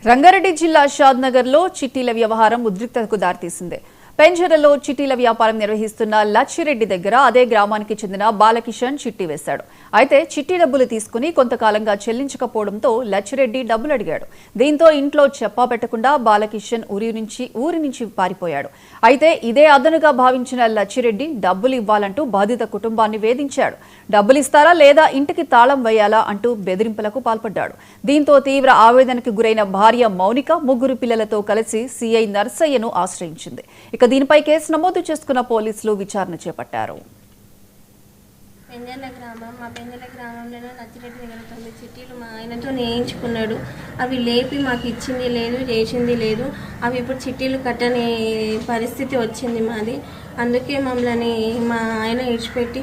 రంగారెడ్డి జిల్లా షాద్నగర్లో చిట్టీల వ్యవహారం ఉద్రిక్తతకు దారితీసింది. పెంజరలో చిట్టీల వ్యాపారం నిర్వహిస్తున్న లచ్చిరెడ్డి దగ్గర అదే గ్రామానికి చెందిన బాలకిషన్ చిట్టి వేశాడు. అయితే చిట్టి డబ్బులు తీసుకుని కొంతకాలంగా చెల్లించకపోవడంతో లచ్చిరెడ్డి డబ్బులు అడిగాడు. దీంతో ఇంట్లో చెప్పా పెట్టకుండా బాలకిషన్ ఊరి నుంచి పారిపోయాడు. అయితే ఇదే అదనుగా భావించిన లచ్చిరెడ్డి డబ్బులు ఇవ్వాలంటూ బాధిత కుటుంబాన్ని వేధించాడు. డబ్బులిస్తారా లేదా ఇంటికి తాళం వేయాలా అంటూ బెదిరింపులకు పాల్పడ్డాడు. దీంతో తీవ్ర ఆవేదనకు గురైన భార్య మౌనిక ముగ్గురు పిల్లలతో కలిసి సిఐ నర్సయ్యను ఆశ్రయించింది. దీనిపై కేసు నమోదు చేసుకున్న పోలీసులు విచారణ చేపట్టారు. మా పెంజల గ్రామంలో లచ్చిరెడ్డి దగ్గర 9 చిట్టీలు మా ఆయనతో నేయించుకున్నాడు. అవి లేపి మాకు ఇచ్చింది లేదు, చేసింది లేదు. అవి ఇప్పుడు చిట్టీలు కట్టని పరిస్థితి వచ్చింది మాది. అందుకే మమ్మల్ని మా ఆయన ఇడిచిపెట్టి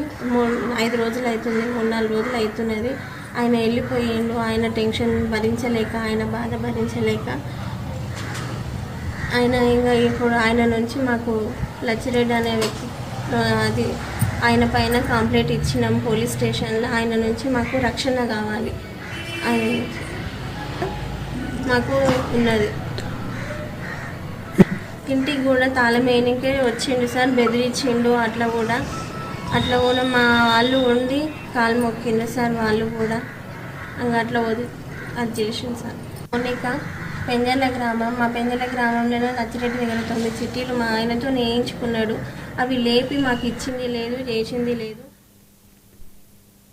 5 రోజులు అవుతుంది, 3-4 రోజులు అవుతున్నది. ఆయన వెళ్ళిపోయిండు. ఆయన టెన్షన్ భరించలేక, ఆయన బాధ భరించలేక ఆయన ఇంకా ఇప్పుడు ఆయన నుంచి మాకు లచ్చిరెడ్డి అనే వ్యక్తి అది ఆయన పైన కంప్లైంట్ ఇచ్చినాం పోలీస్ స్టేషన్లో. ఆయన నుంచి మాకు రక్షణ కావాలి, ఆయన మాకు ఉన్నది. ఇంటికి కూడా తాళం వేయనికే వచ్చిండు సార్, బెదిరించిండు. అట్లా కూడా మా వాళ్ళు ఉండి కాలు మొక్కిండు సార్. వాళ్ళు కూడా ఇంకా అట్లా అది చేసిండు సార్. మౌనిక మా పెంజల గ్రామంలో లచ్చిరెడ్డి దగ్గర 9 చిట్టీలు మా ఆయనతో నేయించుకున్నాడు. అవి లేపి మాకు ఇచ్చింది లేదు, చేసింది లేదు.